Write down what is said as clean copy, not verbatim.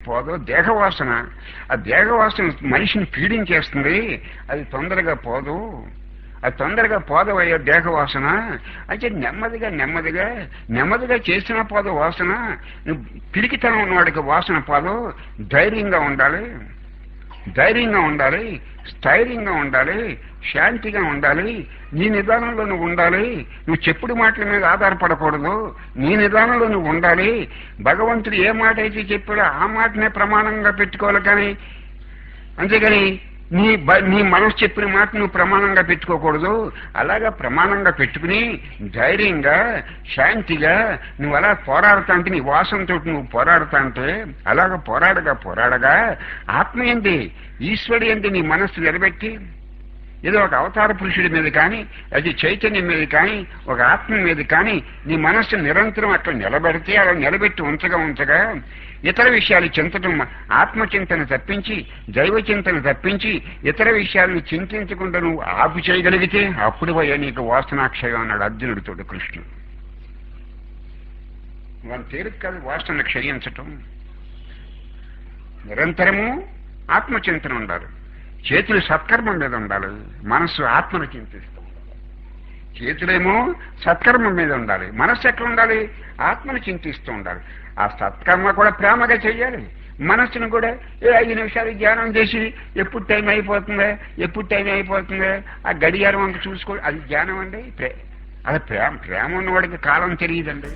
పోదు దేహవాసన. ఆ దేహవాసన మనిషిని పీడించేస్తుంది, అది తొందరగా పోదు, అది తొందరగా పోదవయ్యా దేహవాసన. అంటే నెమ్మదిగా నెమ్మదిగా నెమ్మదిగా చేసిన పోదు వాసన. నువ్వు పిరికితనం ఉన్నవాడికి వాసన పోదు. ధైర్యంగా ఉండాలి, ధైర్యంగా ఉండాలి, స్థైర్యంగా ఉండాలి, శాంతిగా ఉండాలి. నీ నిదానంలో నువ్వు ఉండాలి. నువ్వు చెప్పుడు మాటల మీద ఆధారపడకూడదు, నీ నిదానంలో నువ్వు ఉండాలి. భగవంతుడు ఏ మాట అయితే చెప్పాడో ఆ మాటనే ప్రమాణంగా పెట్టుకోవాలి. కానీ అంతేగాని నీ మనసు చెప్పిన మాట నువ్వు ప్రమాణంగా పెట్టుకోకూడదు. అలాగా ప్రమాణంగా పెట్టుకుని ధైర్యంగా శాంతిగా నువ్వు అలా పోరాడుతా అంటే, నీ వాసనతో నువ్వు పోరాడుతా అంటే, అలాగ పోరాడగా ఆత్మ ఏంటి, ఈశ్వరుడు ఏంటి నీ మనస్సు నిలబెట్టి ఏదో ఒక అవతార పురుషుడి మీద కానీ, అది చైతన్యం మీద కానీ, ఒక ఆత్మ మీద కానీ నీ మనస్సు నిరంతరం అట్లా నిలబెడితే, అలా నిలబెట్టి ఉంచగా ఇతర విషయాలు చింతటం, ఆత్మచింతన తప్పించి దైవ చింతన తప్పించి ఇతర విషయాలను చింతించకుండా నువ్వు ఆపు చేయగలిగితే అప్పుడు పోయా నీకు వాసనాక్షయం అన్నాడు అర్జునుడితో కృష్ణుడు. వాళ్ళ తేలిక కాదు వాసన క్షయించటం. నిరంతరము ఆత్మచింతన ఉండాలి. చేతులు సత్కర్మం మీద ఉండాలి, మనస్సు ఆత్మను చింతిస్తూ ఉండాలి. చేతులేమో సత్కర్మం మీద ఉండాలి, మనస్సు ఎక్కడ ఉండాలి, ఆత్మను చింతిస్తూ ఉండాలి. ఆ సత్కర్మ కూడా ప్రేమగా చెయ్యాలి. మనస్సును కూడా 5 నిమిషాలు ధ్యానం చేసి ఎప్పుడు టైం అయిపోతుందా ఆ గడియారం అంత చూసుకో, అది ధ్యానం అండి. అది ప్రేమ ఉన్నవాడికి కాలం తెలియదండి.